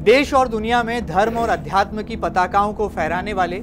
देश और दुनिया में धर्म और अध्यात्म की पताकाओं को फहराने वाले,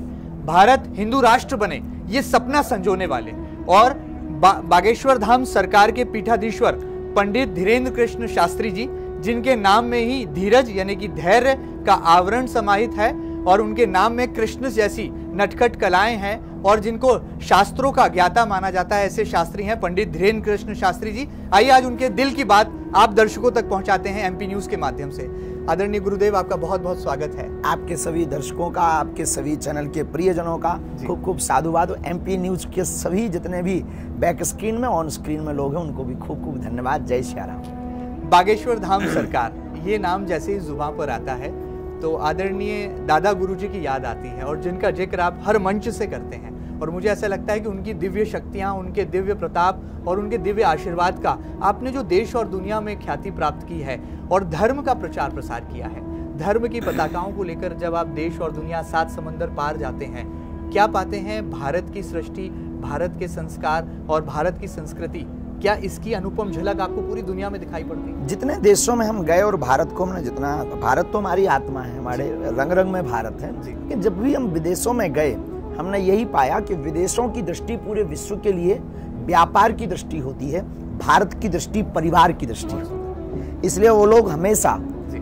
भारत हिंदू राष्ट्र बने ये सपना संजोने वाले और बागेश्वर धाम सरकार के पीठाधीश्वर पंडित धीरेन्द्र कृष्ण शास्त्री जी, जिनके नाम में ही धीरज यानी कि धैर्य का आवरण समाहित है और उनके नाम में कृष्ण जैसी नटखट कलाएं हैं और जिनको शास्त्रों का ज्ञाता माना जाता है, ऐसे शास्त्री हैं पंडित धीरेन्द्र कृष्ण शास्त्री जी। आइए आज उनके दिल की बात आप दर्शकों तक पहुंचाते हैं एमपी न्यूज के माध्यम से। आदरणीय गुरुदेव, आपका बहुत बहुत स्वागत है। आपके सभी दर्शकों का, आपके सभी चैनल के प्रियजनों का खूब खूब साधुवाद। एमपी न्यूज के सभी जितने भी बैक स्क्रीन में, ऑन स्क्रीन में लोग हैं, उनको भी खूब खूब धन्यवाद। जय श्री राम। बागेश्वर धाम सरकार, ये नाम जैसे ही जुबान पर आता है तो आदरणीय दादा गुरुजी की याद आती है और जिनका जिक्र आप हर मंच से करते हैं और मुझे ऐसा लगता है कि उनकी दिव्य शक्तियां, उनके दिव्य प्रताप और उनके दिव्य आशीर्वाद का आपने जो देश और दुनिया में ख्याति प्राप्त की है और धर्म का प्रचार प्रसार किया है, धर्म की पताकाओं को लेकर जब आप देश और दुनिया 7 समंदर पार जाते हैं, क्या पाते हैं? भारत की सृष्टि, भारत के संस्कार और भारत की संस्कृति, क्या इसकी अनुपम झलक आपको पूरी दुनिया में दिखाई पड़ती है? जितने देशों में हम गए और भारत को हमने जितना, भारत तो हमारी आत्मा है, हमारे रंग रंग में भारत है, लेकिन जब भी हम विदेशों में गए हमने यही पाया कि विदेशों की दृष्टि पूरे विश्व के लिए व्यापार की दृष्टि होती है, भारत की दृष्टि परिवार की दृष्टि होती है। इसलिए वो लोग हमेशा,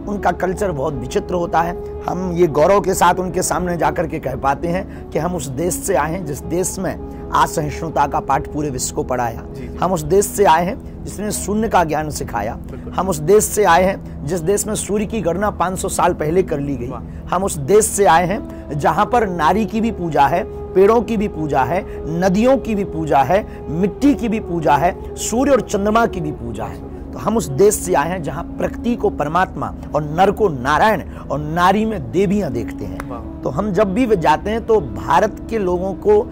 उनका कल्चर बहुत विचित्र होता है। हम ये गौरव के साथ उनके सामने जाकर के कह पाते हैं कि हम उस देश से आए हैं जिस देश में असहिष्णुता का पाठ पूरे विश्व को पढ़ाया। हम उस देश से आए हैं जिसने शून्य का ज्ञान सिखाया। हम उस देश से आए हैं जिस देश में सूर्य की गणना 500 साल पहले कर ली गई। हम उस देश से आए हैं जहां पर नारी की भी पूजा है, पेड़ों की भी पूजा है, नदियों की भी पूजा है, मिट्टी की भी पूजा है, सूर्य और चंद्रमा की भी पूजा है। तो हम उस देश से आए हैं जहां प्रकृति को परमात्मा और नर को नारायण और नारी में देवियां देखते हैं। तो हम जब भी जाते हैं तो भारत के लोगों को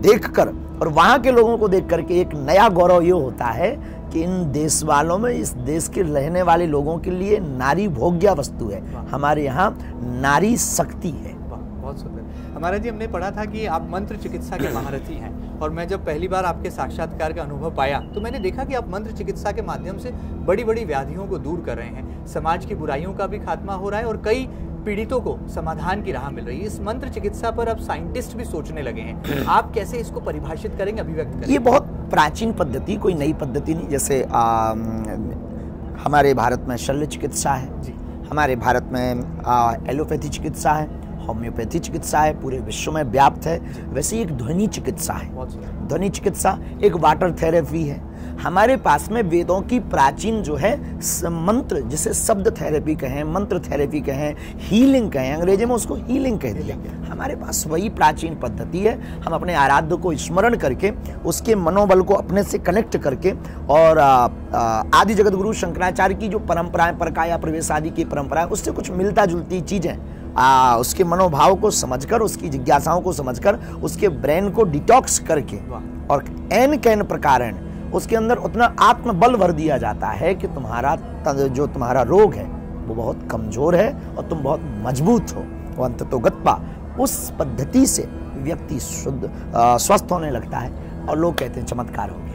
देखकर और वहां के लोगों को देख करके एक नया गौरव ये होता है कि इन देश वालों में, इस देश के रहने वाले लोगों के लिए नारी भोग्य वस्तु है। हमारे यहाँ नारी शक्ति है। बहुत सुंदर। हमारा जी, हमने पढ़ा था कि आप मंत्र चिकित्सा के महारथी हैं और मैं जब पहली बार आपके साक्षात्कार का अनुभव पाया तो मैंने देखा कि आप मंत्र चिकित्सा के माध्यम से बड़ी बड़ी व्याधियों को दूर कर रहे हैं, समाज की बुराइयों का भी खात्मा हो रहा है और कई पीड़ितों को समाधान की राह मिल रही है। इस मंत्र चिकित्सा पर अब साइंटिस्ट भी सोचने लगे हैं। आप कैसे इसको परिभाषित करेंगे, अभिव्यक्त करेंगे? ये बहुत प्राचीन पद्धति, कोई नई पद्धति नहीं। जैसे हमारे भारत में शल्य चिकित्सा है, हमारे भारत में एलोपैथी चिकित्सा है, होम्योपैथी चिकित्सा है, पूरे विश्व में व्याप्त है। वैसे ही एक ध्वनि चिकित्सा है, ध्वनि चिकित्सा, एक वाटर थेरेपी है। हमारे पास में वेदों की प्राचीन जो है मंत्र, जिसे शब्द थेरेपी कहें, मंत्र थेरेपी कहें, हीलिंग कहें, अंग्रेजी में उसको हीलिंग कह दिया। हमारे पास वही प्राचीन पद्धति है। हम अपने आराध्य को स्मरण करके, उसके मनोबल को अपने से कनेक्ट करके और आदि जगत गुरु शंकराचार्य की जो परंपराएं, परकाया प्रवेश आदि की परंपराएं, उससे कुछ मिलता जुलती चीजें, उसके मनोभाव को समझकर, उसकी जिज्ञासाओं को समझकर, उसके ब्रेन को डिटॉक्स करके और एन कैन प्रकार उसके अंदर उतना आत्मबल भर दिया जाता है कि तुम्हारा रोग है वो बहुत कमजोर है और तुम बहुत मजबूत हो। वो अंततोगत्वा उस पद्धति से व्यक्ति शुद्ध स्वस्थ होने लगता है और लोग कहते हैं चमत्कार हो गया।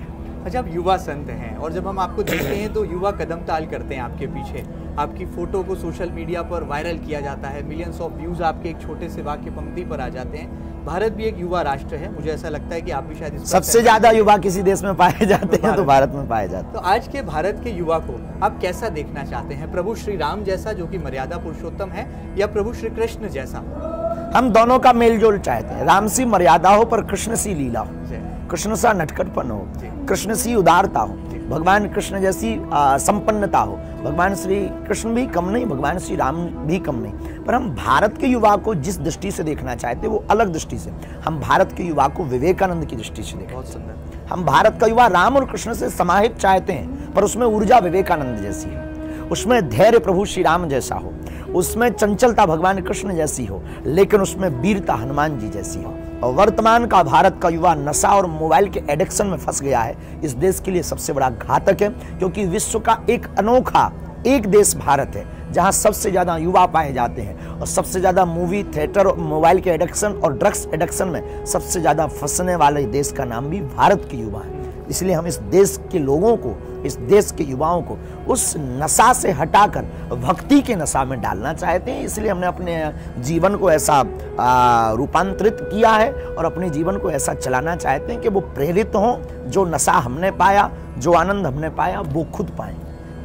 अच्छा, आप युवा संत हैं और जब हम आपको देखते हैं तो युवा कदम ताल करते हैं आपके पीछे। आपकी फोटो को सोशल मीडिया पर वायरल किया जाता है, मिलियंस ऑफ व्यूज आपके एक छोटे से वाक्य पंक्ति पर आ जाते हैं। भारत भी एक युवा राष्ट्र है, मुझे ऐसा लगता है कि आप भी शायद सबसे ज्यादा युवा किसी देश में पाए जाते हैं तो भारत में पाए जाते हैं। तो आज के भारत के युवा को आप कैसा देखना चाहते हैं? प्रभु श्री राम जैसा जो कि मर्यादा पुरुषोत्तम है, या प्रभु श्री कृष्ण जैसा? हम दोनों का मेलजोल चाहते हैं। राम सी मर्यादा हो पर कृष्ण सी लीला हो, कृष्ण सा नटखटपन हो, कृष्ण सी उदारता हो, भगवान कृष्ण जैसी संपन्नता हो। भगवान श्री कृष्ण भी कम नहीं, भगवान श्री राम भी कम नहीं। पर हम भारत के युवा को जिस दृष्टि से देखना चाहते हैं वो अलग दृष्टि से। हम भारत के युवा को विवेकानंद की दृष्टि से देखते हैं। हम भारत का युवा राम और कृष्ण से समाहित चाहते हैं, पर उसमें ऊर्जा विवेकानंद जैसी है, उसमें धैर्य प्रभु श्री राम जैसा हो, उसमें चंचलता भगवान कृष्ण जैसी हो, लेकिन उसमें वीरता हनुमान जी जैसी हो। और वर्तमान का भारत का युवा नशा और मोबाइल के एडिक्शन में फंस गया है। इस देश के लिए सबसे बड़ा घातक है, क्योंकि विश्व का एक अनोखा एक देश भारत है जहाँ सबसे ज़्यादा युवा पाए जाते हैं और सबसे ज़्यादा मूवी, थिएटर, मोबाइल के एडिक्शन और ड्रग्स एडिक्शन में सबसे ज़्यादा फंसने वाले देश का नाम भी भारत के युवा है। इसलिए हम इस देश के लोगों को, इस देश के युवाओं को उस नशा से हटाकर भक्ति के नशा में डालना चाहते हैं। इसलिए हमने अपने जीवन को ऐसा रूपांतरित किया है और अपने जीवन को ऐसा चलाना चाहते हैं कि वो प्रेरित हों, जो नशा हमने पाया, जो आनंद हमने पाया, वो खुद पाएं।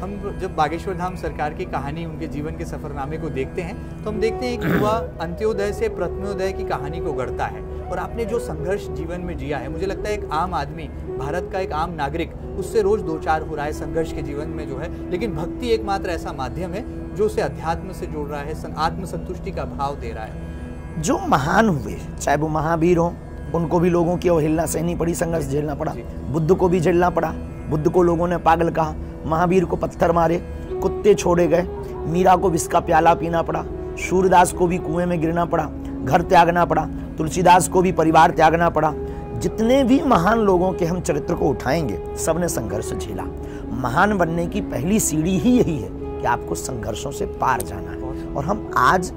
हम जब बागेश्वर धाम सरकार की कहानी, उनके जीवन के सफरनामे को देखते हैं तो हम देखते हैं कि युवा अंत्योदय से प्रथमोदय की कहानी को गढ़ता है। और आपने जो संघर्ष जीवन में जिया है, मुझे लगता है एक आम आदमी, भारत का एक आम नागरिक, उससे रोज दो चार हो रहा है संघर्ष के जीवन में जो है, लेकिन भक्ति एकमात्र ऐसा माध्यम है जो उसे अध्यात्म से जोड़ रहा है, आत्मसंतुष्टि का भाव दे रहा है। जो महान हुए, चाहे वो महावीर हो, उनको भी लोगों की अवहेलना सहनी पड़ी, संघर्ष झेलना पड़ा। बुद्ध को भी झेलना पड़ा, बुद्ध को लोगों ने पागल कहा, महावीर को पत्थर मारे, कुत्ते छोड़े गए, मीरा को विष का प्याला पीना पड़ा, सूरदास को भी कुएं में गिरना पड़ा, घर त्यागना पड़ा, तुलसीदास को भी परिवार त्यागना पड़ा। जितने भी महान लोगों के हम चरित्र को उठाएंगे, सबने संघर्ष झेला। महान बनने की पहली सीढ़ी ही यही है कि आपको संघर्षों से पार जाना है। और हम आज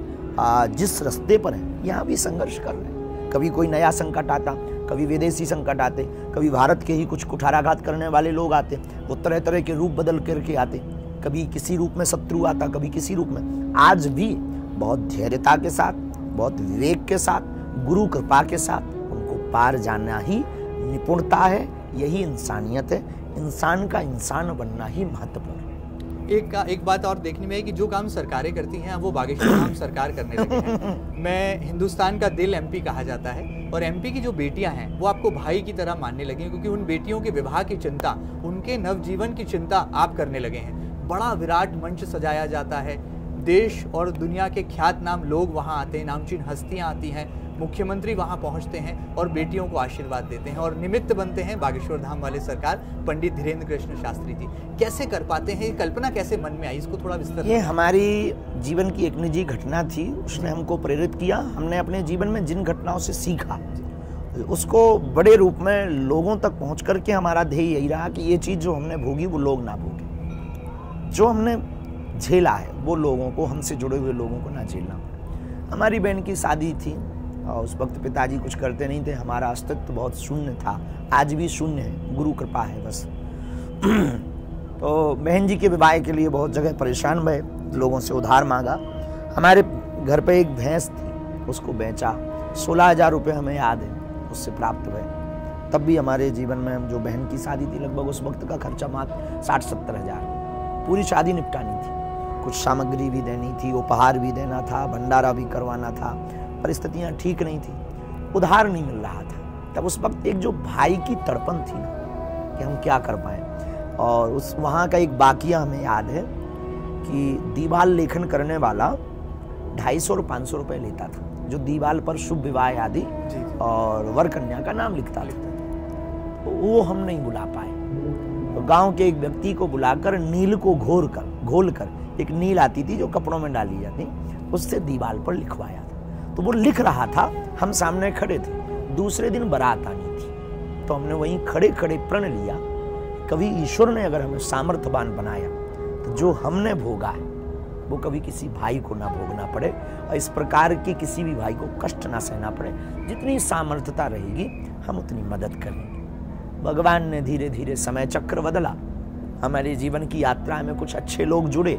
जिस रास्ते पर हैं, यहाँ भी संघर्ष कर रहे हैं। कभी कोई नया संकट आता, कभी विदेशी संकट आते, कभी भारत के ही कुछ कुठाराघात करने वाले लोग आते, वो तरह तरह के रूप बदल करके आते, कभी किसी रूप में शत्रु आता, कभी किसी रूप में। आज भी बहुत धैर्यता के साथ, बहुत विवेक के साथ, गुरु कृपा के साथ उनको पार जाना ही निपुणता है, यही इंसानियत है। इंसान का इंसान बनना ही महत्वपूर्ण है। एक बात और देखने में है कि जो काम सरकारें करती हैं वो बागेश्वर धाम सरकार करने लगे हैं। मैं हिंदुस्तान का दिल एमपी कहा जाता है, और एमपी की जो बेटियां हैं वो आपको भाई की तरह मानने लगी हैं, क्योंकि उन बेटियों के विवाह की चिंता, उनके नवजीवन की चिंता आप करने लगे हैं। बड़ा विराट मंच सजाया जाता है, देश और दुनिया के ख्यात नाम लोग वहाँ आते हैं, नामचीन हस्तियाँ आती हैं, मुख्यमंत्री वहाँ पहुँचते हैं और बेटियों को आशीर्वाद देते हैं, और निमित्त बनते हैं बागेश्वर धाम वाले सरकार, पंडित धीरेन्द्र कृष्ण शास्त्री जी। कैसे कर पाते हैं, कल्पना कैसे मन में आई, इसको थोड़ा विस्तार। ये हमारी जीवन की एक निजी घटना थी, उसने हमको प्रेरित किया। हमने अपने जीवन में जिन घटनाओं से सीखा, उसको बड़े रूप में लोगों तक पहुँच करके हमारा ध्येय यही रहा कि ये चीज़ जो हमने भोगी वो लोग ना भोगे, जो हमने झेला है वो लोगों को, हमसे जुड़े हुए लोगों को ना झेलना पड़े। हमारी बहन की शादी थी और उस वक्त पिताजी कुछ करते नहीं थे, हमारा अस्तित्व बहुत शून्य था, आज भी शून्य है, गुरु कृपा है बस। तो बहन जी के विवाह के लिए बहुत जगह परेशान भये, लोगों से उधार मांगा। हमारे घर पे एक भैंस थी, उसको बेचा, 16,000 रुपये हमें याद है उससे प्राप्त हुए। तब भी हमारे जीवन में जो बहन की शादी थी, लगभग उस वक्त का खर्चा मात्र 60-70 हज़ार, पूरी शादी निपटानी थी, कुछ सामग्री भी देनी थी, उपहार भी देना था, भंडारा भी करवाना था। परिस्थितियाँ ठीक नहीं थी, उधार नहीं मिल रहा था। तब उस वक्त एक जो भाई की तड़पन थी ना कि हम क्या कर पाएँ, और उस वहाँ का एक वाकया हमें याद है कि दीवार लेखन करने वाला 250 और 500 रुपये लेता था, जो दीवार पर शुभ विवाह आदि और वर कन्या का नाम लिखता था। तो वो हम नहीं बुला पाए, तो गांव के एक व्यक्ति को बुलाकर नील को घोल कर एक नील आती थी जो कपड़ों में डाली जाती, उससे दीवार पर लिखवाया था। तो वो लिख रहा था, हम सामने खड़े थे। दूसरे दिन बारात आनी थी, तो हमने वहीं खड़े खड़े प्रण लिया, कभी ईश्वर ने अगर हमें सामर्थ्यवान बनाया तो जो हमने भोगा है वो कभी किसी भाई को ना भोगना पड़े, और इस प्रकार के किसी भी भाई को कष्ट ना सहना पड़े। जितनी सामर्थ्यता रहेगी हम उतनी मदद करेंगे। भगवान ने धीरे धीरे समय चक्र बदला, हमारे जीवन की यात्रा में कुछ अच्छे लोग जुड़े,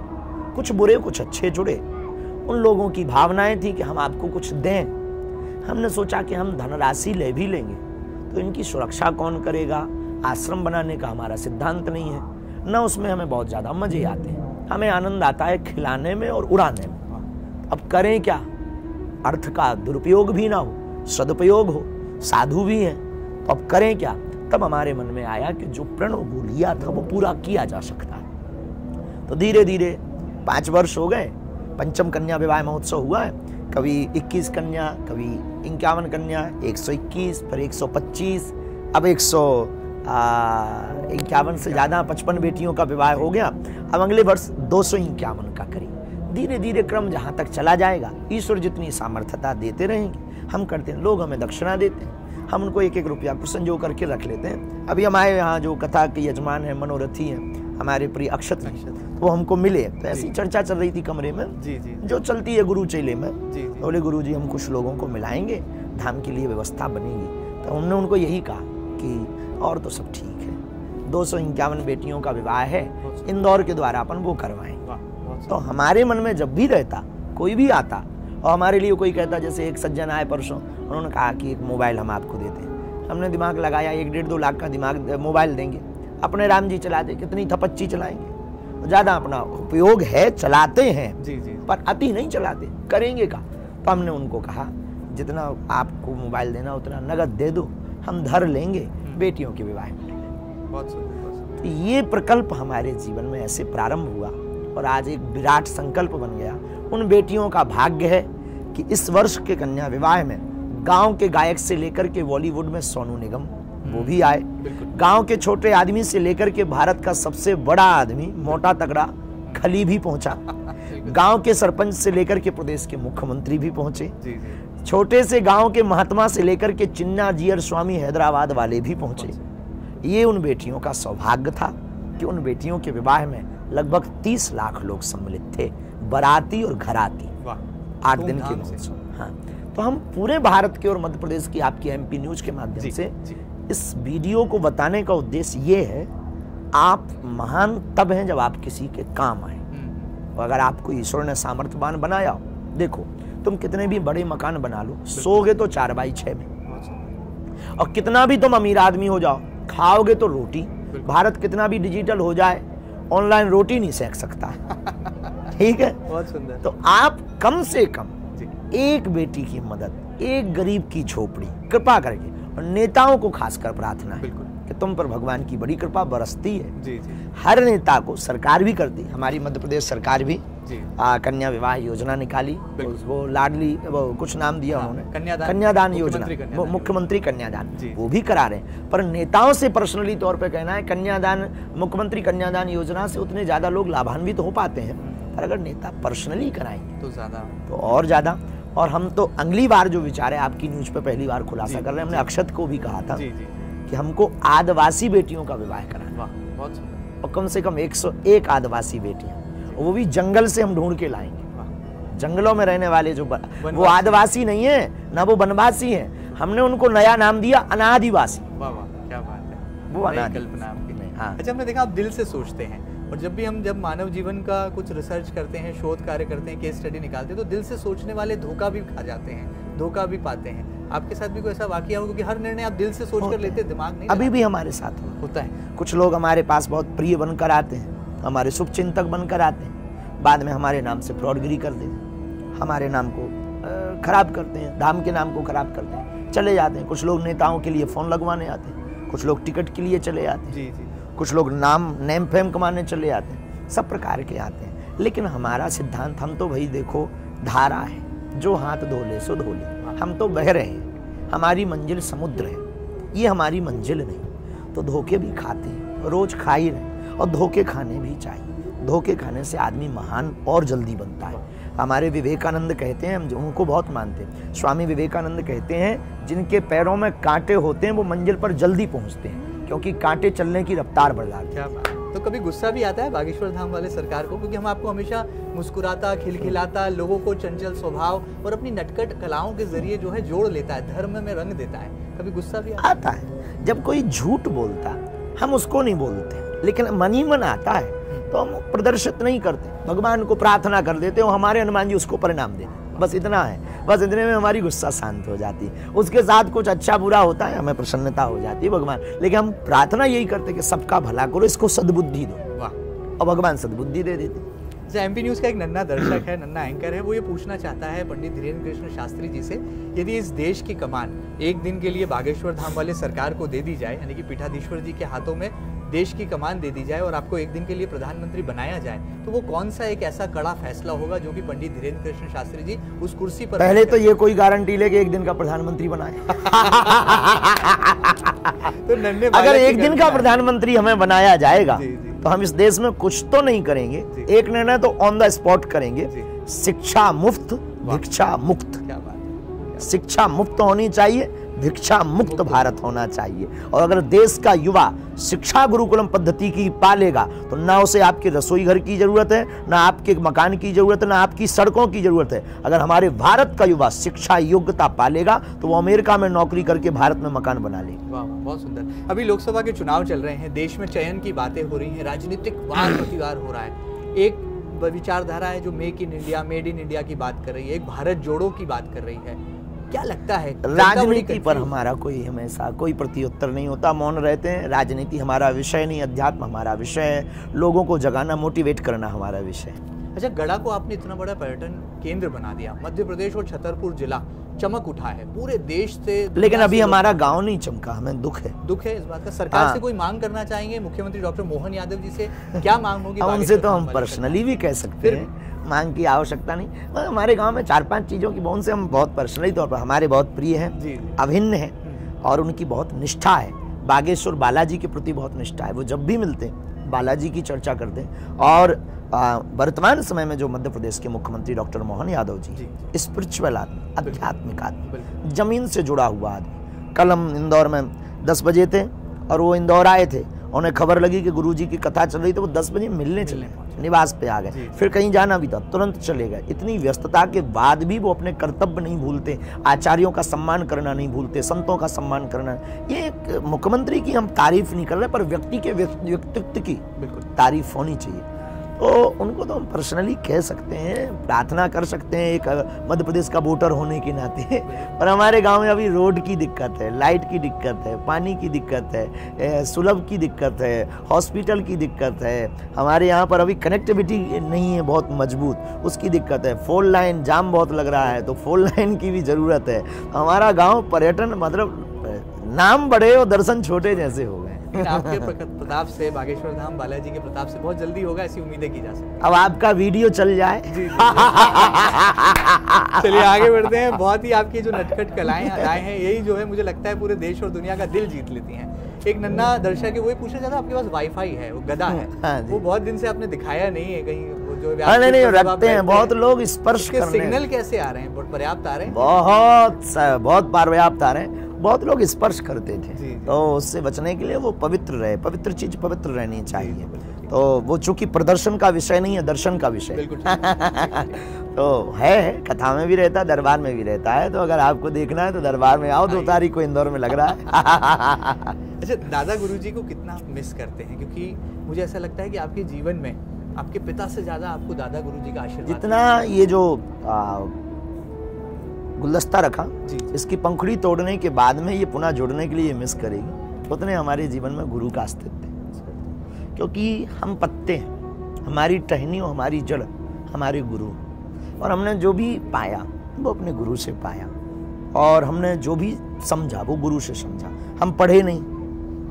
कुछ बुरे कुछ अच्छे जुड़े। उन लोगों की भावनाएं थी कि हम आपको कुछ दें। हमने सोचा कि हम धनराशि ले भी लेंगे तो इनकी सुरक्षा कौन करेगा। आश्रम बनाने का हमारा सिद्धांत नहीं है, न उसमें हमें बहुत ज़्यादा मजे आते हैं। हमें आनंद आता है खिलाने में और उड़ाने में। अब करें क्या, अर्थ का दुरुपयोग भी ना हो, सदुपयोग हो, साधु भी हैं, तो अब करें क्या। तब हमारे मन में आया कि जो प्रण वो लिया था वो पूरा किया जा सकता है। तो धीरे धीरे 5 वर्ष हो गए, पंचम कन्या विवाह महोत्सव हुआ है। कभी 21 कन्या, कभी 51 कन्या, 121, फिर 125, अब 151 से ज़्यादा 55 बेटियों का विवाह हो गया। अब अगले वर्ष 251 का करें। धीरे धीरे क्रम जहाँ तक चला जाएगा, ईश्वर जितनी सामर्थ्यता देते रहेंगे हम करते हैं। लोग हमें दक्षिणा देते हैं, हम उनको 1-1 रुपया कुछ संजो करके रख लेते हैं। अभी हमारे यहाँ जो कथा के यजमान हैं, मनोरथी हैं, हमारे प्रिय अक्षत जी, तो वो हमको मिले, तो ऐसी चर्चा चल रही थी कमरे में जो चलती है गुरु चेले में। बोले गुरु जी हम कुछ लोगों को मिलाएंगे, धाम के लिए व्यवस्था बनेगी। तो हमने उनको यही कहा कि और तो सब ठीक है, 251 बेटियों का विवाह है, इंदौर के द्वारा अपन वो करवाएंगे। तो हमारे मन में जब भी रहता, कोई भी आता और हमारे लिए कोई कहता, जैसे एक सज्जन आए परसों, उन्होंने कहा कि एक मोबाइल हम आपको देते हैं। हमने दिमाग लगाया, 1-1.5-2 लाख का दिमाग मोबाइल देंगे, अपने राम जी चलाते, कितनी थपच्ची चलाएंगे, ज़्यादा अपना उपयोग है, चलाते हैं पर अति नहीं चलाते, करेंगे का। तो हमने उनको कहा जितना आपको मोबाइल देना उतना नगद दे दो, हम धर लेंगे, बेटियों के विवाह में लेंगे। तो ये प्रकल्प हमारे जीवन में ऐसे प्रारंभ हुआ और आज एक विराट संकल्प बन गया। उन बेटियों का भाग्य है कि इस वर्ष के कन्या विवाह में गांव के गायक से लेकर के बॉलीवुड में सोनू निगम वो भी आए, गांव के छोटे आदमी से लेकर के भारत का सबसे बड़ा आदमी मोटा तगड़ा खली भी पहुंचा, गांव के सरपंच से लेकर के प्रदेश के मुख्यमंत्री भी पहुंचे, छोटे से गांव के महात्मा से लेकर के चिन्ना जियर स्वामी हैदराबाद वाले भी पहुंचे। ये उन बेटियों का सौभाग्य था कि उन बेटियों के विवाह में लगभग 30 लाख लोग सम्मिलित थे, बाराती और घराती, 8 दिन के महोत्सव। हाँ, तो हम पूरे भारत के और मध्य प्रदेश की आपकी MP न्यूज के माध्यम से इस वीडियो को बताने का उद्देश्य ये है, आप महान तब हैं जब आप किसी के काम आए। अगर आपको ईश्वर ने सामर्थ्यवान बनाया हो, देखो तुम कितने भी बड़े मकान बना लो, सोओगे तो 4x6 में, और कितना भी तुम अमीर आदमी हो जाओ, खाओगे तो रोटी। भारत कितना भी डिजिटल हो जाए, ऑनलाइन रोटी नहीं सेक सकता। ठीक है, बहुत सुंदर। तो आप कम से कम एक बेटी की मदद, एक गरीब की झोपड़ी, कृपा करके, और नेताओं को खासकर प्रार्थना है कि तुम पर भगवान की बड़ी कृपा बरसती है। हर नेता को सरकार भी करती, हमारी मध्य प्रदेश सरकार भी कन्या विवाह योजना निकाली, वो लाडली, वो कुछ नाम दिया उन्होंने, कन्यादान योजना, मुख्यमंत्री कन्यादान, वो भी करा रहे हैं। पर नेताओं से पर्सनली तौर पे कहना है, कन्यादान, मुख्यमंत्री कन्यादान योजना से उतने ज्यादा लोग लाभान्वित हो पाते हैं, पर अगर नेता पर्सनली कराएंगे तो ज्यादा, तो और ज्यादा। और हम तो अगली बार जो विचार है, आपकी न्यूज पे पहली बार खुलासा कर रहे हैं, हमने अक्षत को भी कहा था कि हमको आदिवासी बेटियों का विवाह कराना, और कम से कम 101 आदिवासी बेटियां, वो भी जंगल से हम ढूंढ के लाएंगे। जंगलों में रहने वाले जो वो आदिवासी नहीं है ना, वो वनवासी है, हमने उनको नया नाम दिया अनादिवासी। क्या बात है, वो कल्पना आपकी। अच्छा, हमने देखा आप दिल से सोचते हैं, और जब मानव जीवन का कुछ रिसर्च करते हैं, शोध कार्य करते हैं, केस स्टडी निकालते हैं, तो दिल से सोचने वाले धोखा भी खा जाते हैं, धोखा भी पाते हैं। आपके साथ भी कोई ऐसा वाकया हो, क्योंकि हर निर्णय आप दिल से सोच कर लेते, दिमाग नहीं अभी भी हमारे साथ होता है। कुछ लोग हमारे पास बहुत प्रिय बनकर आते हैं, हमारे शुभ चिंतक बनकर आते हैं, बाद में हमारे नाम से फ्रॉडगिरी करते हैं, हमारे नाम को खराब करते हैं, धाम के नाम को खराब करते हैं, चले जाते हैं। कुछ लोग नेताओं के लिए फोन लगवाने आते हैं, कुछ लोग टिकट के लिए चले जाते हैं, कुछ लोग नेम फेम कमाने चले जाते हैं, सब प्रकार के आते हैं। लेकिन हमारा सिद्धांत, हम तो भाई देखो धारा है, जो हाथ धो ले सो धो ले, हम तो बह रहे हैं, हमारी मंजिल समुद्र है, ये हमारी मंजिल नहीं। तो धोखे भी खाते हैं, रोज खा ही रहे, और धोखे खाने भी चाहिए। धोखे खाने से आदमी महान और जल्दी बनता है। हमारे विवेकानंद कहते हैं, हम उनको बहुत मानते हैं, स्वामी विवेकानंद कहते हैं, जिनके पैरों में कांटे होते हैं वो मंजिल पर जल्दी पहुंचते हैं, क्योंकि कांटे चलने की रफ्तार बढ़ाते हैं। तो कभी गुस्सा भी आता है बागेश्वर धाम वाले सरकार को, क्योंकि हम आपको हमेशा मुस्कुराता, खिलखिलाता, लोगों को चंचल स्वभाव और अपनी नटखट कलाओं के जरिए जो है जोड़ लेता है, धर्म में रंग देता है, कभी गुस्सा भी आता है? जब कोई झूठ बोलता हम उसको नहीं बोलते, लेकिन मन ही मन आता है तो हम प्रदर्शित नहीं करते, भगवान को प्रार्थना कर देते हो, हमारे हनुमान जी उसको परिणाम दे, बस इतना है। बस इतने में हमारी गुस्सा शांत हो जाती है। उसके साथ कुछ अच्छा बुरा होता है, हमें प्रसन्नता हो जाती है भगवान, लेकिन हम प्रार्थना यही करते कि सबका भला करो, इसको सद्बुद्धि दो, और भगवान सद्बुद्धि दे देते। MP न्यूज का एक नन्ना दर्शक है, नन्ना एंकर है, वो ये पूछना चाहता है पंडित धीरेन्द्र कृष्ण शास्त्री जी से, यदि इस देश की कमान एक दिन के लिए बागेश्वर धाम वाले सरकार को दे दी जाए, यानी कि पीठाधीश्वर जी के हाथों में देश की कमान दे दी जाए और आपको एक दिन के लिए प्रधानमंत्री बनाया जाए, तो वो कौन सा एक ऐसा कड़ा फैसला होगा जो कि पंडित धीरेन्द्र कृष्ण शास्त्री जी उस कुर्सी पर? पहले तो ये कोई गारंटी ले कि एक दिन का प्रधानमंत्री बनाए। तो नन्हे अगर एक दिन का प्रधानमंत्री हमें बनाया जाएगा तो हम इस देश में कुछ तो नहीं करेंगे, एक निर्णय तो ऑन द स्पॉट करेंगे, शिक्षा मुफ्त, भिक्षा मुक्त। शिक्षा मुफ्त होनी चाहिए, भिक्षा मुक्त भारत होना चाहिए। और अगर देश का युवा शिक्षा गुरुकुलम पद्धति की पालेगा तो ना उसे आपके रसोई घर की जरूरत है, ना आपके मकान की जरूरत है, ना आपकी सड़कों की जरूरत है। अगर हमारे भारत का युवा शिक्षा योग्यता पालेगा तो वो अमेरिका में नौकरी करके भारत में मकान बना लेगा। वाह, बहुत सुंदर। अभी लोकसभा के चुनाव चल रहे हैं, देश में चयन की बातें हो रही हैं, राजनीतिक वार प्रतिवार हो रहा है। एक विचारधारा है जो make in India, made in India की बात कर रही है, एक भारत जोड़ो की बात कर रही है। क्या लगता है राजनीति पर हमारा कोई हमेशा कोई प्रत्युत्तर नहीं होता, मौन रहते हैं। राजनीति हमारा विषय नहीं, अध्यात्म हमारा विषय है, लोगों को जगाना, मोटिवेट करना हमारा विषय है। अच्छा, गढ़ा को आपने इतना बड़ा पर्यटन केंद्र बना दिया, मध्य प्रदेश और छतरपुर जिला चमक उठा है पूरे देश से, लेकिन अभी हमारा गांव नहीं चमका, हमें दुख है इस बात का। सरकार से कोई मांग करना चाहेंगे मुख्यमंत्री डॉक्टर मोहन यादव जी से, क्या मांग होगी? उनसे तो हम पर्सनली भी कह सकते हैं, मांग की आवश्यकता नहीं। हमारे गांव में 4-5 चीजों की उनसे हम बहुत पर्सनली तौर पर हमारे बहुत प्रिय हैं, अभिन्न है और उनकी बहुत निष्ठा है। बागेश्वर बालाजी के प्रति बहुत निष्ठा है, वो जब भी मिलते हैं बालाजी की चर्चा करते हैं। और वर्तमान समय में जो मध्य प्रदेश के मुख्यमंत्री डॉक्टर मोहन यादव जी स्पिरिचुअल आदमी, आध्यात्मिक आदमी, जमीन से जुड़ा हुआ आदमी। कल हम इंदौर में 10 बजे थे और वो इंदौर आए थे, उन्हें खबर लगी कि गुरुजी की कथा चल रही, तो वो 10 बजे मिलने चले, निवास पे आ गए। फिर कहीं जाना भी था, तुरंत चले गए। इतनी व्यस्तता के बाद भी वो अपने कर्तव्य नहीं भूलते, आचार्यों का सम्मान करना नहीं भूलते, संतों का सम्मान करना। ये एक मुख्यमंत्री की हम तारीफ नहीं कर रहे, पर व्यक्ति के व्यक्तित्व की बिल्कुल तारीफ होनी चाहिए। तो उनको तो हम पर्सनली कह सकते हैं, प्रार्थना कर सकते हैं एक मध्य प्रदेश का वोटर होने के नाते। पर हमारे गांव में अभी रोड की दिक्कत है, लाइट की दिक्कत है, पानी की दिक्कत है, सुलभ की दिक्कत है, हॉस्पिटल की दिक्कत है। हमारे यहाँ पर अभी कनेक्टिविटी नहीं है बहुत मजबूत, उसकी दिक्कत है। 4 लाइन जाम बहुत लग रहा है, तो 4 लाइन की भी ज़रूरत है। हमारा गाँव पर्यटन मतलब नाम बड़े और दर्शन छोटे जैसे हो गए। आपके प्रताप से, बागेश्वर धाम बालाजी के प्रताप से बहुत जल्दी होगा, ऐसी उम्मीदें की जा सकती है। अब आपका वीडियो चल जाए। चलिए आगे बढ़ते हैं। बहुत ही आपकी जो नटखट कलाएं आए हैं, यही जो है मुझे लगता है पूरे देश और दुनिया का दिल जीत लेती हैं। एक नन्ना दर्शक है, वही पूछना चाहता, आपके पास वाईफाई है, वो गदा है, वो बहुत दिन से आपने दिखाया नहीं है कहीं, वो जो नहीं रखते हैं बहुत लोग स्पर्श करने। सिग्नल कैसे आ रहे हैं? पर्याप्त आ रहे हैं? बहुत पर्याप्त आ रहे हैं। बहुत लोग स्पर्श करते थे, तो उससे बचने के लिए वो पवित्र रहे। पवित्र चीज पवित्र रहनी चाहिए। तो वो चूंकि प्रदर्शन का विषय नहीं है, दर्शन का विषय तो है, कथा में भी रहता है, दरबार में भी रहता है। तो अगर आपको देखना है तो दरबार में आओ, 2 तारीख को इंदौर में लग रहा है। अच्छा, दादा गुरुजी को कितना मिस करते हैं? क्योंकि मुझे ऐसा लगता है कि आपके जीवन में आपके पिता से ज्यादा आपको दादा गुरुजी का आशीर्वाद, जितना ये जो गुलदस्ता रखा, इसकी पंखुड़ी तोड़ने के बाद में ये पुनः जोड़ने के लिए ये मिस करेगी, उतने हमारे जीवन में गुरु का अस्तित्व है। क्योंकि हम पत्ते हैं, हमारी टहनी और हमारी जड़ हमारे गुरु, और हमने जो भी पाया वो अपने गुरु से पाया, और हमने जो भी समझा वो गुरु से समझा। हम पढ़े नहीं,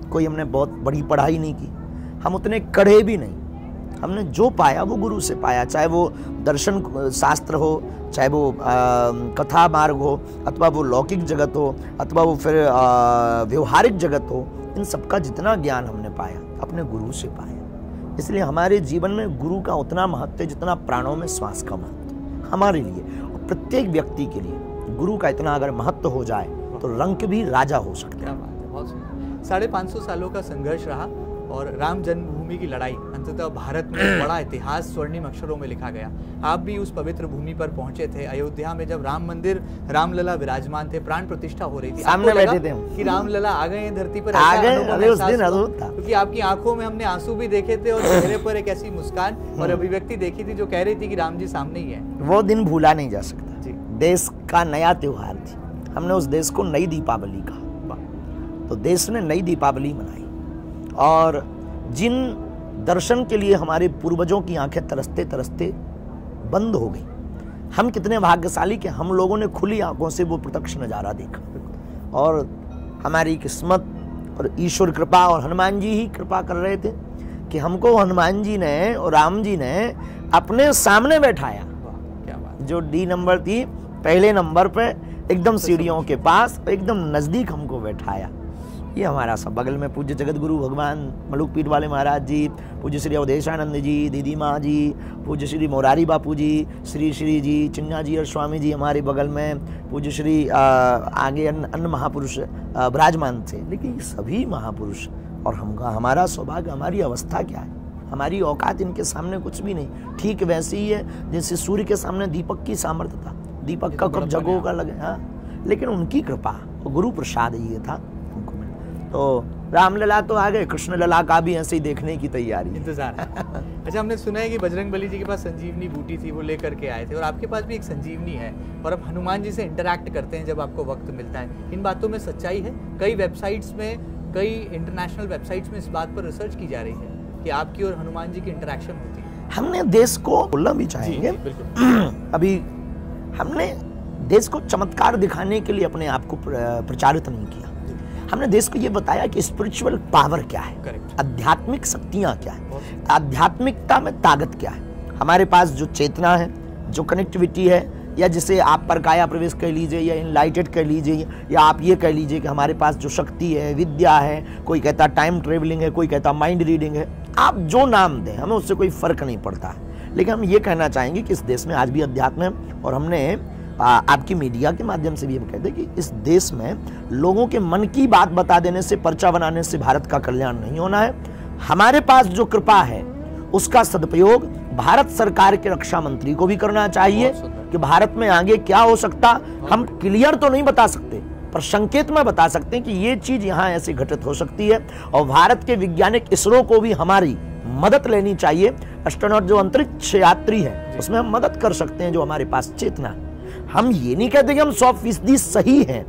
कोई हमने बहुत बड़ी पढ़ाई नहीं की, हम उतने कढ़े भी नहीं, हमने जो पाया वो गुरु से पाया। चाहे वो दर्शन शास्त्र हो, चाहे वो कथा मार्ग हो, अथवा वो लौकिक जगत हो, अथवा वो फिर व्यवहारिक जगत हो, इन सबका जितना ज्ञान हमने पाया अपने गुरु से पाया। इसलिए हमारे जीवन में गुरु का उतना महत्व है जितना प्राणों में श्वास का महत्व हमारे लिए। और प्रत्येक व्यक्ति के लिए गुरु का इतना अगर महत्व हो जाए तो रंक भी राजा हो सकता है। बहुत सुंदर। 550 सालों का संघर्ष रहा और राम जन्मभूमि की लड़ाई, अंततः भारत में बड़ा इतिहास स्वर्णिम अक्षरों में लिखा गया। आप भी उस पवित्र भूमि पर पहुंचे थे, अयोध्या में जब राम मंदिर, रामलला विराजमान थे, प्राण प्रतिष्ठा हो रही थी, सामने बैठे थे कि रामलला आ गए हैं धरती पर? आ गए, उस दिन अद्भुत था, क्योंकि आपकी आंखों में हमने आंसू भी देखे थे और चेहरे पर एक ऐसी मुस्कान और अभिव्यक्ति देखी थी जो कह रही थी कि राम जी सामने ही है। वो दिन भूला नहीं जा सकता। देश का नया त्योहार थी, हमने उस देश को नई दीपावली कहा। तो देश ने नई दीपावली मनाई, और जिन दर्शन के लिए हमारे पूर्वजों की आंखें तरसते तरसते बंद हो गई, हम कितने भाग्यशाली कि हम लोगों ने खुली आंखों से वो प्रत्यक्ष नज़ारा देखा। और हमारी किस्मत और ईश्वर कृपा और हनुमान जी ही कृपा कर रहे थे कि हमको हनुमान जी ने और राम जी ने अपने सामने बैठाया। क्या बात। जो डी नंबर थी, पहले नंबर पे एकदम सीढ़ियों के पास, एकदम नज़दीक हमको बैठाया। ये हमारा सब बगल में पूज्य जगत गुरु भगवान मलुक पीठ वाले महाराज जी, पूज्य श्री अवधेशानंद जी, दीदी माँ जी, पूज्य श्री मोरारी बापू जी, श्री श्री जी चिन्ना जी और स्वामी जी हमारे बगल में, पूज्य श्री आगे अन्य महापुरुष विराजमान थे। लेकिन ये सभी महापुरुष और हमारा सौभाग्य, हमारी अवस्था क्या है, हमारी औकात इनके सामने कुछ भी नहीं। ठीक वैसे ही है जैसे सूर्य के सामने दीपक की सामर्थ्य था, दीपक का कब जगहों का लगे। हाँ, लेकिन उनकी कृपा, गुरु प्रसाद ये था उनको मिला। तो रामलला तो आ गए, कृष्ण लला का भी ऐसे ही देखने की तैयारी, इंतजार है। अच्छा, हमने सुना है कि बजरंगबली जी के पास संजीवनी बूटी थी, वो लेकर के आए थे, और आपके पास भी एक संजीवनी है, और आप हनुमान जी से इंटरैक्ट करते हैं जब आपको वक्त मिलता है। इन बातों में सच्चाई है? कई वेबसाइट्स में, कई इंटरनेशनल वेबसाइट्स में इस बात पर रिसर्च की जा रही है कि आपकी और हनुमान जी की इंटरैक्शन होती है। हमने देश को बोलना भी चाहेंगे, अभी हमने देश को चमत्कार दिखाने के लिए अपने आप को प्रचारित नहीं किया। हमने देश को ये बताया कि स्पिरिचुअल पावर क्या है, आध्यात्मिक शक्तियां क्या है, आध्यात्मिकता में ताकत क्या है। हमारे पास जो चेतना है, जो कनेक्टिविटी है, या जिसे आप परकाया प्रवेश कह लीजिए, या इनलाइटेड कह लीजिए, या आप ये कह लीजिए कि हमारे पास जो शक्ति है, विद्या है, कोई कहता टाइम ट्रेवलिंग है, कोई कहता माइंड रीडिंग है, आप जो नाम दें, हमें उससे कोई फर्क नहीं पड़ता है। लेकिन हम ये कहना चाहेंगे कि इस देश में आज भी अध्यात्म है, और हमने आपकी मीडिया के माध्यम से भी हम कहते हैं कि इस देश में लोगों के मन की बात बता देने से, पर्चा बनाने से भारत का कल्याण नहीं होना है। हमारे पास जो कृपा है उसका सदुपयोग भारत सरकार के रक्षा मंत्री को भी करना चाहिए कि भारत में आगे क्या हो सकता। हम क्लियर तो नहीं बता सकते, पर संकेत में बता सकते हैं कि ये चीज यहाँ ऐसे घटित हो सकती है, और भारत के वैज्ञानिक इसरो को भी हमारी मदद लेनी चाहिए। एस्ट्रोनॉट जो अंतरिक्ष यात्री है उसमें हम मदद कर सकते हैं, जो हमारे पास चेतना है। हम ये नहीं कहते कि हम 100% सही हैं,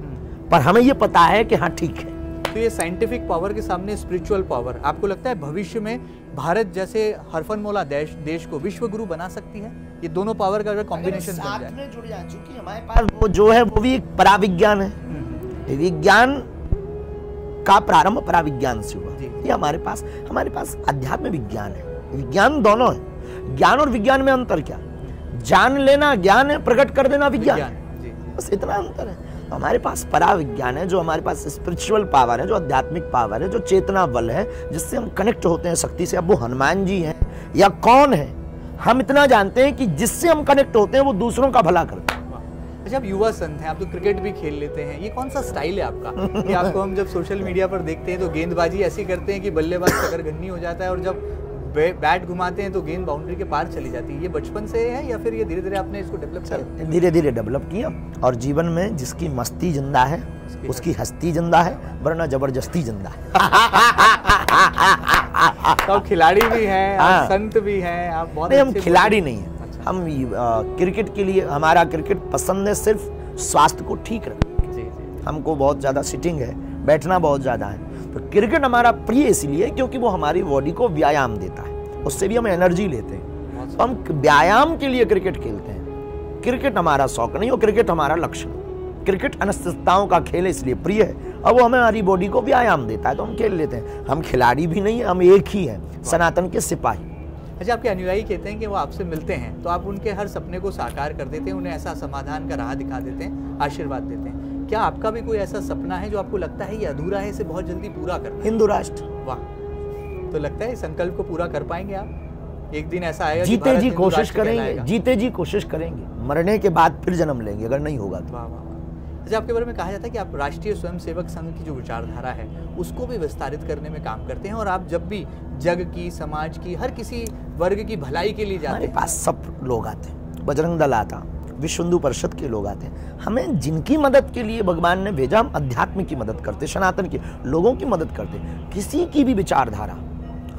पर हमें ये पता है कि हाँ ठीक है। तो ये साइंटिफिक पावर के सामने स्पिरिचुअल पावर, आपको लगता है भविष्य में भारत जैसे हरफनमौला देश को विश्व गुरु बना सकती है? ये दोनों पावर का अगर कॉम्बिनेशन बन जाए, में जुड़ जाए, क्योंकि हमारे पास वो जो है वो भी एक पराविज्ञान है। विज्ञान का प्रारंभ पराविज्ञान से हुआ। ये हमारे पास अध्यात्म विज्ञान है, विज्ञान दोनों है। ज्ञान और विज्ञान में अंतर क्या? जान लेना ज्ञान है, प्रकट कर देना विज्ञान है, बस इतना अंतर है। तो हमारे पास पराविज्ञान है, जो हमारे पास स्पिरिचुअल पावर है, जो आध्यात्मिक पावर है, जो चेतना बल है, जिससे हम कनेक्ट होते हैं शक्ति से। अब वो हनुमान जी हैं या कौन है, हम इतना जानते हैं कि जिससे हम कनेक्ट होते हैं वो दूसरों का भला करते हैं। अच्छा, आप युवा संत हैं, आप तो क्रिकेट भी खेल लेते हैं, ये कौन सा स्टाइल है आपका कि आपको हम जब सोशल मीडिया पर देखते हैं तो गेंदबाजी ऐसी करते हैं कि बल्लेबाज शकरगंदी हो जाता है, और जब बैट घुमाते हैं तो गेंद बाउंड्री के पार चली जाती है? ये बचपन से है या फिर ये धीरे धीरे आपने इसको डेवलप किया? धीरे धीरे डेवलप किया, और जीवन में जिसकी मस्ती जिंदा है उसकी हस्ती जिंदा है, वरना जबरदस्ती जिंदा है। तो आप खिलाड़ी भी हैं, आप संत भी हैं, आप बहुत नहीं, हम खिलाड़ी नहीं हैं। अच्छा। हम क्रिकेट के लिए, हमारा क्रिकेट पसंद है सिर्फ स्वास्थ्य को ठीक रखना। हमको बहुत ज्यादा सिटिंग है, बैठना बहुत ज्यादा है, तो क्रिकेट हमारा प्रिय इसलिए क्योंकि वो हमारी बॉडी को व्यायाम देता है, उससे भी हम एनर्जी लेते हैं। तो हम व्यायाम के लिए क्रिकेट खेलते हैं। क्रिकेट हमारा शौक नहीं, और क्रिकेट हमारा लक्ष्य नहीं। क्रिकेट अनिश्चितताओं का खेल इसलिए प्रिय है, और वो हमारी बॉडी को व्यायाम देता है, तो हम खेल लेते हैं। हम खिलाड़ी भी नहीं है, हम एक ही हैं, सनातन के सिपाही। अच्छा, आपके अनुयायी कहते हैं कि वो आपसे मिलते हैं तो आप उनके हर सपने को साकार कर देते हैं, उन्हें ऐसा समाधान का राह दिखा देते हैं, आशीर्वाद देते हैं। क्या आपका भी कोई ऐसा सपना है जो आपको लगता है ये अधूरा है, इसे बहुत जल्दी पूरा करना है? हिंदू राष्ट्र। वाह, तो लगता है इस संकल्प को पूरा कर पाएंगे आप? एक दिन ऐसा आएगा, जीते जी कोशिश करेंगे, जीते जी कोशिश करेंगे, मरने के बाद फिर जन्म लेंगे अगर नहीं होगा तो। वाह वाह। अच्छा, आपके बारे में कहा जाता है कि आप राष्ट्रीय स्वयंसेवक संघ की जो विचारधारा है उसको भी विस्तारित करने में काम करते हैं, और आप जब भी जग की, समाज की, हर किसी वर्ग की भलाई के लिए जाते हैं। हमारे पास सब लोग आते हैं, बजरंग दल आता, विश्व हिंदू परिषद के लोग आते हैं। हमें जिनकी मदद के लिए भगवान ने भेजा, हम अध्यात्म की मदद करते, सनातन के लोगों की मदद करते। किसी की भी विचारधारा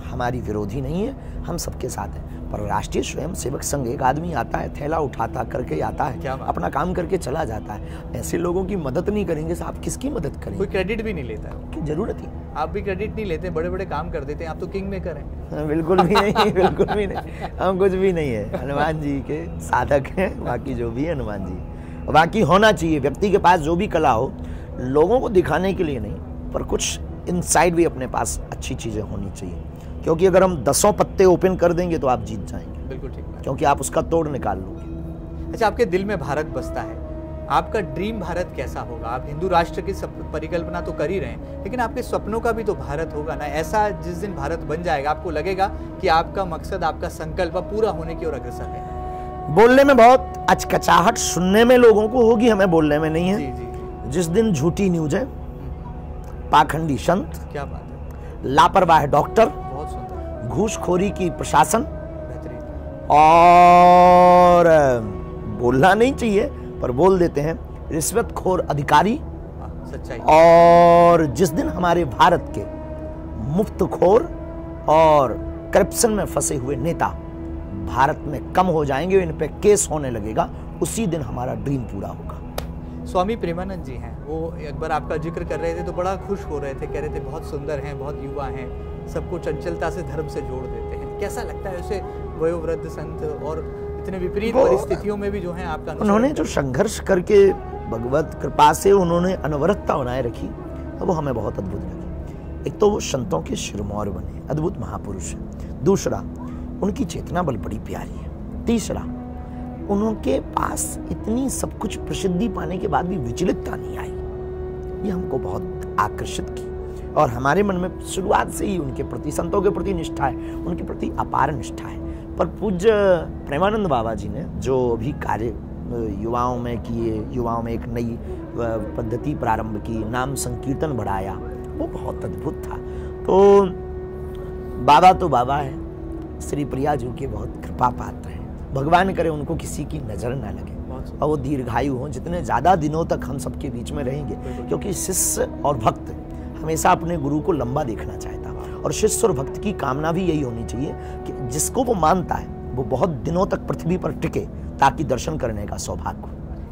हमारी विरोधी नहीं है, हम सबके साथ हैं। पर राष्ट्रीय स्वयंसेवक संघ, एक आदमी आता है, थैला उठाता करके आता है, अपना काम करके चला जाता है। ऐसे लोगों की मदद नहीं करेंगे तो आप किसकी मदद करेंगे? कोई क्रेडिट भी नहीं लेता है, की जरूरत ही। आप भी क्रेडिट नहीं लेते, बड़े बड़े काम कर देते हैं, आप तो किंग मेकर हैं। बिल्कुल भी नहीं, बिल्कुल भी नहीं, हम कुछ भी नहीं है। हनुमान जी के साधक हैं, बाकी जो भी है हनुमान जी। बाकी होना चाहिए व्यक्ति के पास जो भी कला हो, लोगों को दिखाने के लिए नहीं, पर कुछ इनसाइड भी अपने पास अच्छी चीजें होनी चाहिए। क्योंकि अगर हम 10 पत्ते ओपन कर देंगे तो आप जीत जाएंगे। बिल्कुल ठीक है, क्योंकि आप उसका तोड़ निकाल लोगे। अच्छा, आपके दिल में भारत बसता है, आपका ड्रीम भारत कैसा होगा? आप हिंदू राष्ट्र की परिकल्पना तो कर ही रहे हैं, लेकिन आपके सपनों का भी तो भारत होगा ना। ऐसा जिस दिन भारत बन जाएगा, आपको लगेगा कि आपका मकसद, आपका संकल्प पूरा होने की ओर अग्रसर है। बोलने में बहुत अचकचाहट सुनने में लोगों को होगी, हमें बोलने में नहीं है। जी जी। जिस दिन झूठी न्यूज है, पाखंडी संत, क्या बात है, लापरवाह डॉक्टर, बहुत सुंदर, घूसखोरी की प्रशासन, बेहतरीन, और बोलना नहीं चाहिए पर बोल देते हैं रिश्वतखोर अधिकारी, सच्चाई। और जिस दिन हमारे भारत के मुफ्तखोर और करप्शन में फंसे हुए नेता भारत में कम हो जाएंगे, इन पे केस होने लगेगा, उसी दिन हमारा ड्रीम पूरा होगा। स्वामी प्रेमानंद जी हैं, वो एक बार आपका जिक्र कर रहे थे तो बड़ा खुश हो रहे थे, कह रहे थे बहुत सुंदर हैं, बहुत युवा हैं, सबको चंचलता से धर्म से जोड़ देते हैं। कैसा लगता है उसे वयोवृद्ध संत और इतने विपरीत परिस्थितियों में भी जो है आपका उन्होंने जो संघर्ष करके भगवत कृपा से उन्होंने अनवरतता बनाए रखी, वो हमें बहुत अद्भुत लगी। एक तो वो संतों के शिरमौर बने, अद्भुत महापुरुष है। दूसरा, उनकी चेतना बल बड़ी प्यारी है। तीसरा, उनके पास इतनी सब कुछ प्रसिद्धि पाने के बाद भी विचलितता नहीं आई, ये हमको बहुत आकर्षित की। और हमारे मन में शुरुआत से ही उनके प्रति, संतों के प्रति निष्ठा है, उनके प्रति अपार निष्ठा है। पर पूज्य प्रेमानंद बाबा जी ने जो भी कार्य युवाओं में किए, युवाओं में एक नई पद्धति प्रारंभ की, नाम संकीर्तन बढ़ाया, वो बहुत अद्भुत था। तो बाबा है, श्री प्रिया जी के बहुत कृपा पात्र हैं। भगवान करे उनको किसी की नजर ना लगे और वो दीर्घायु हों, जितने ज्यादा दिनों तक हम सबके बीच में रहेंगे, क्योंकि शिष्य और भक्त हमेशा अपने गुरु को लंबा देखना चाहता है, और शिष्य और भक्त की कामना भी यही होनी चाहिए कि जिसको वो मानता है वो बहुत दिनों तक पृथ्वी पर टिके, ताकि दर्शन करने का सौभाग्य हो।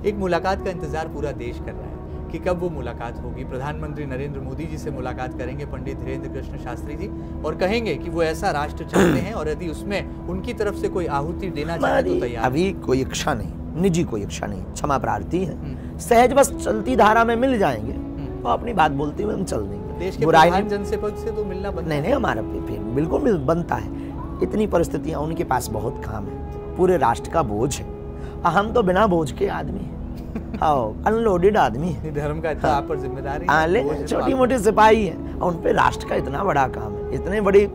एक मुलाकात का इंतजार पूरा देश कर रहा है कि कब वो मुलाकात होगी। प्रधानमंत्री नरेंद्र मोदी जी से मुलाकात करेंगे पंडित धीरेन्द्र कृष्ण शास्त्री जी, और कहेंगे कि वो ऐसा राष्ट्र चाहते हैं और यदि उसमें उनकी तरफ से कोई आहुति देना चाहे तो तैयार। अभी कोई इच्छा नहीं, निजी कोई इच्छा नहीं, क्षमा प्रार्थी है, सहज बस चलती धारा में मिल जाएंगे तो अपनी बात बोलते हुए हम चल देंगे। देश के प्रधान जनसेवक से तो मिलना बनता नहीं, हमारा बिल्कुल बनता है। इतनी परिस्थितियां, उनके पास बहुत काम है, पूरे राष्ट्र का बोझ है, हम तो बिना बोझ के आदमी हैं, हाँ, अनलोडेड आदमी है। धर्म का इतना आप पर जिम्मेदारी है, छोटी मोटी सिपाही है, और उन पे राष्ट्र का इतना बड़ा काम है, इतने बड़ी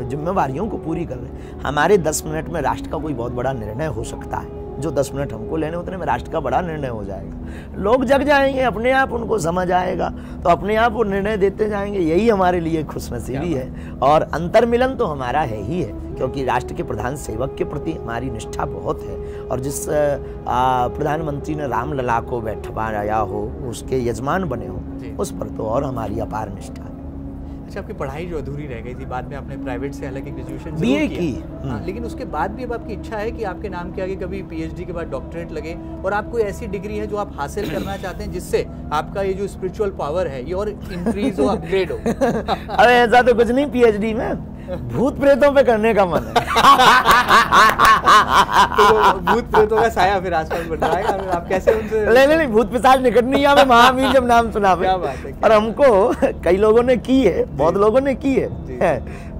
जिम्मेवारियों को पूरी कर रहे हैं। हमारे 10 मिनट में राष्ट्र का कोई बहुत बड़ा निर्णय हो सकता है, जो 10 मिनट हमको लेने उतने में राष्ट्र का बड़ा निर्णय हो जाएगा। लोग जग जाएंगे, अपने आप उनको समझ आएगा, तो अपने आप वो निर्णय देते जाएंगे। यही हमारे लिए खुशनसीबी है, और अंतर्मिलन तो हमारा है ही है, क्योंकि राष्ट्र के प्रधान सेवक के प्रति हमारी निष्ठा बहुत है। और जिस प्रधानमंत्री ने रामलला को बैठवाया हो, उसके यजमान बने हो, उस पर तो और हमारी अपार निष्ठा है। अच्छा, आपकी पढ़ाई जो अधूरी रह गई थी, बाद में आपने प्राइवेट से हालांकि ग्रेजुएशन बीए की, लेकिन उसके बाद भी अब आपकी इच्छा है कि आपके नाम के आगे कभी पीएचडी के बाद डॉक्टरेट लगे, और आपको ऐसी डिग्री है जो आप हासिल करना चाहते हैं जिससे आपका ये जो स्पिरिचुअल पावर है ये और इंक्रीज हो, अपग्रेड हो। अरे ऐसा तो कुछ नहीं, पीएचडी में भूत प्रेतों पे करने का मन है। तो भूत प्रेतों का साया फिर आसपास बन जाएगा, आप कैसे उनसे? नहीं, भूत पिशाच निकट नहीं आवे, महावीर जब नाम सुना। क्या बात है। और हमको कई लोगों ने की है, बहुत लोगों ने की है,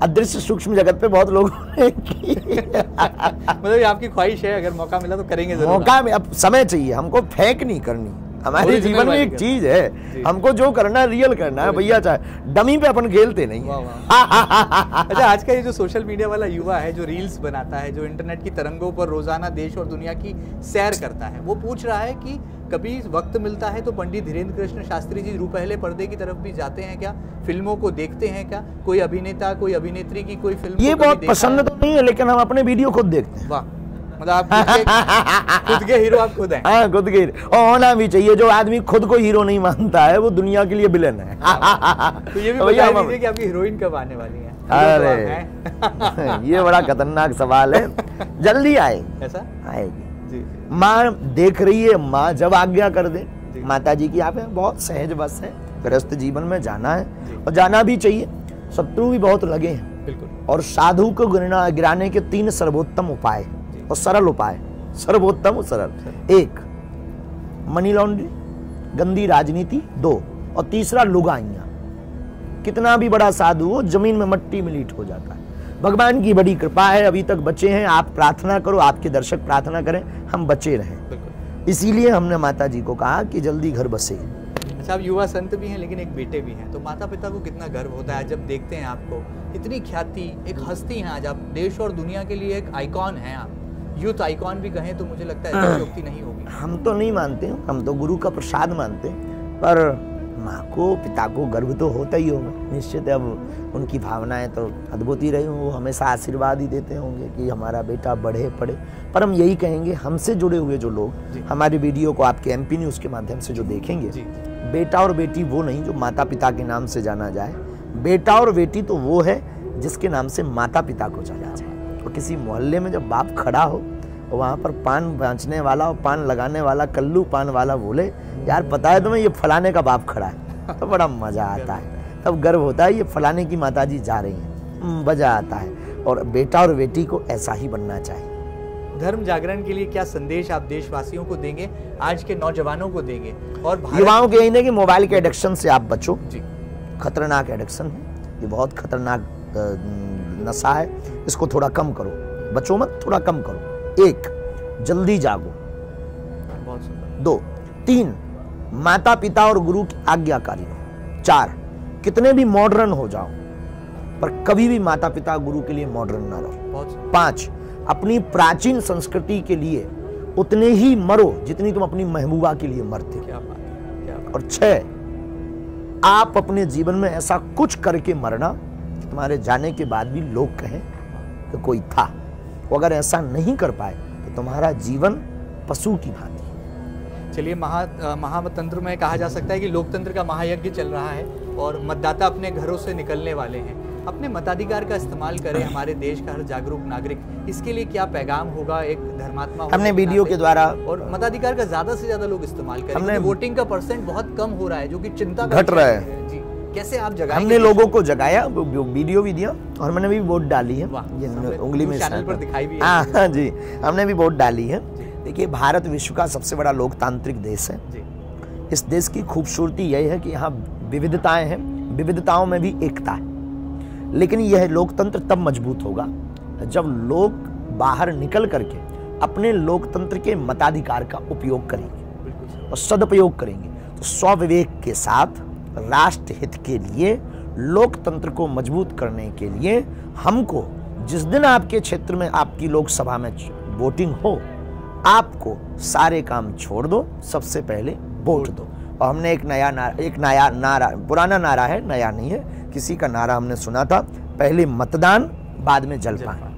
अदृश्य सूक्ष्म जगत पे बहुत लोगों ने की। मतलब आपकी ख्वाहिश है, अगर मौका मिला तो करेंगे जरूर। मौका में अब समय चाहिए, हमको फेक नहीं करनी। हमारे जीवन में एक चीज है, हमको जो करना है रियल करना है भैया, चाहे डमी पे अपन खेलते नहीं। अच्छा, आज का ये जो सोशल मीडिया वाला युवा है, जो रील्स बनाता है, जो इंटरनेट की तरंगों पर रोजाना देश और दुनिया की सैर करता है, वो पूछ रहा है कि कभी वक्त मिलता है तो पंडित धीरेन्द्र कृष्ण शास्त्री जी रूपहले पर्दे की तरफ भी जाते हैं क्या? फिल्मों को देखते हैं क्या? कोई अभिनेता, कोई अभिनेत्री की कोई फिल्म ये बहुत पसंद तो नहीं है, लेकिन हम अपने वीडियो खुद देखते हैं। वाह, मतलब आप खुद के हीरो, आप खुद हैं। हाँ, खुद के हीरो, और होना भी चाहिए। जो आदमी खुद को हीरो नहीं मानता है वो दुनिया के लिए विलेन है। तो ये भी बता दीजिए कि आपकी हीरोइन कब आने वाली है? अरे ये बड़ा खतरनाक सवाल है, जल्दी आए, ऐसा आएगी। माँ देख रही है, माँ जब आज्ञा कर दे। माता जी की आप है, बहुत सहज बस है, गृहस्थ जीवन में जाना है और जाना भी चाहिए। शत्रु भी बहुत लगे हैं, बिल्कुल। और साधु को गिराने के 3 सर्वोत्तम उपाय और सरल उपाय, सर्वोत्तम और सरल। 1 मनी लॉन्ड्रिंग, गंदी राजनीति। 2 और तीसरा लुगाइयां। कितना भी बड़ा साधु हो, जमीन में मट्टी में लीट हो जाता है। भगवान की बड़ी कृपा है, अभी तक बचे हैं। आप प्रार्थना करो, आपके दर्शक प्रार्थना करें, हम बचे रहें। इसीलिए हमने माता जी को कहा कि जल्दी घर बसे। अच्छा, आप युवा संत भी हैं लेकिन एक बेटे भी हैं, तो माता पिता को कितना गर्व होता है जब देखते हैं आपको, इतनी ख्याति, एक हस्ती हैं आज आप, देश और दुनिया के लिए एक आइकॉन हैं आप, यूथ आइकॉन भी कहें तो मुझे लगता है अतिशयोक्ति नहीं होगी। हम तो नहीं मानते, हम तो गुरु का प्रसाद मानते, पर माँ को पिता को गर्व तो होता ही होगा निश्चित। अब उनकी भावनाएं तो अद्भुत ही रही, वो हमेशा आशीर्वाद ही देते होंगे कि हमारा बेटा बढ़े पढ़े। पर हम यही कहेंगे, हमसे जुड़े हुए जो लोग हमारे वीडियो को आपके MP न्यूज़ के माध्यम से जो देखेंगे, बेटा और बेटी वो नहीं जो माता पिता के नाम से जाना जाए, बेटा और बेटी तो वो है जिसके नाम से माता पिता को जाना जाए। और किसी मोहल्ले में जब बाप खड़ा हो, वहाँ पर पान बेचने वाला और पान लगाने वाला कल्लू पान वाला बोले, यार पता है तुम्हें ये फलाने का बाप खड़ा है, तो बड़ा मजा आता है, तब गर्व होता है ये फलाने की माताजी जा रही हैं, मजा आता है। और बेटा और बेटी को ऐसा ही बनना चाहिए। धर्म जागरण के लिए क्या संदेश आप देशवासियों को देंगे, आज के नौजवानों को देंगे? और युवाओं के यही नहीं कि मोबाइल के एडिक्शन से आप बचो जी, खतरनाक एडिक्शन है ये, बहुत खतरनाक नशा है, इसको थोड़ा कम करो, बचो मत, थोड़ा कम करो। 1, जल्दी जागो। बहुत सुंदर। 2, 3, माता पिता और गुरु की आज्ञाकारी हो। 4, कितने भी मॉडर्न हो जाओ पर कभी भी माता पिता गुरु के लिए मॉडर्न ना रहो। बहुत सुंदर। 5, अपनी प्राचीन संस्कृति के लिए उतने ही मरो जितनी तुम अपनी महबूबा के लिए मरते हो। क्या बात है, क्या बात। और 6, आप अपने जीवन में ऐसा कुछ करके मरना कि तुम्हारे जाने के बाद भी लोग कहें कि कोई था। अगर ऐसा नहीं कर पाए तो तुम्हारा जीवन पशु की भांति। चलिए, महातंत्र में कहा जा सकता है कि लोकतंत्र का महायज्ञ चल रहा है और मतदाता अपने घरों से निकलने वाले हैं, अपने मताधिकार का इस्तेमाल करें, हमारे देश का हर जागरूक नागरिक। इसके लिए क्या पैगाम होगा एक धर्मात्मा? हमने वीडियो के द्वारा, और मताधिकार का ज्यादा से ज्यादा लोग इस्तेमाल करें, हमने वोटिंग का % बहुत कम हो रहा है जो कि चिंता घट रहा है जी। कैसे आप जगाएंगे? हमने लोगों को जगाया, वीडियो भी दिया और मैंने भी वोट डाली है, ये उंगली में चैनल पर दिखाई भी है। हाँ जी, हमने भी वोट डाली है। देखिए, भारत विश्व का सबसे बड़ा लोकतांत्रिक देश है। इस देश की खूबसूरती यही है कि यहाँ विविधताएं हैं, विविधताओं में भी एकता है। लेकिन यह लोकतंत्र तब मजबूत होगा जब लोग बाहर निकल करके अपने लोकतंत्र के मताधिकार का उपयोग करेंगे और सदुपयोग करेंगे। तो स्वविवेक के साथ राष्ट्र हित के लिए, लोकतंत्र को मजबूत करने के लिए हमको, जिस दिन आपके क्षेत्र में आपकी लोकसभा में वोटिंग हो, आपको सारे काम छोड़ दो, सबसे पहले वोट दो। और हमने एक नया नारा, पुराना नारा है, नया नहीं है, किसी का नारा हमने सुना था, पहले मतदान बाद में जलपान।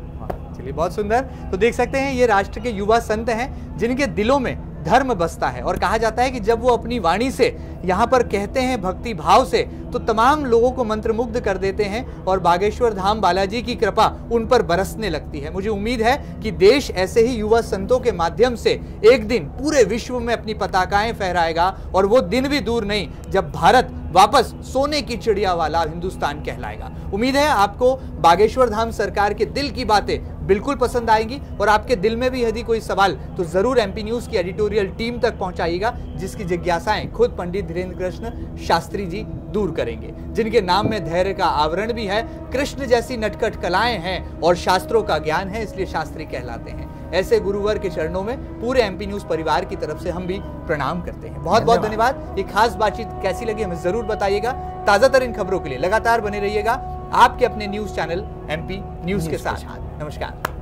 चलिए, बहुत सुंदर। तो देख सकते हैं ये राष्ट्र के युवा संत हैं जिनके दिलों में धर्म बसता है, और कहा जाता है कि जब वो अपनी वाणी से यहाँ पर कहते हैं भक्ति भाव से, तो तमाम लोगों को मंत्रमुग्ध कर देते हैं और बागेश्वर धाम बालाजी की कृपा उन पर बरसने लगती है। मुझे उम्मीद है कि देश ऐसे ही युवा संतों के माध्यम से एक दिन पूरे विश्व में अपनी पताकाएं फहराएगा, और वो दिन भी दूर नहीं जब भारत वापस सोने की चिड़िया वाला हिंदुस्तान कहलाएगा। उम्मीद है आपको बागेश्वर धाम सरकार के दिल की बातें बिल्कुल पसंद आएंगी, और आपके दिल में भी यदि कोई सवाल तो जरूर MP न्यूज़ की एडिटोरियल टीम तक पहुंचाइएगा, जिसकी जिज्ञासाएं खुद पंडित धीरेन्द्र कृष्ण शास्त्री जी दूर करेंगे, जिनके नाम में धैर्य का आवरण भी है, कृष्ण जैसी नटखट कलाएं हैं और शास्त्रों का ज्ञान है, इसलिए शास्त्री कहलाते हैं। ऐसे गुरुवर के चरणों में पूरे MP न्यूज़ परिवार की तरफ से हम भी प्रणाम करते हैं। बहुत बहुत धन्यवाद। ये खास बातचीत कैसी लगी हमें जरूर बताइएगा। ताजा तरीन खबरों के लिए लगातार बने रहिएगा आपके अपने न्यूज चैनल MP न्यूज़ के साथ। नमस्कार।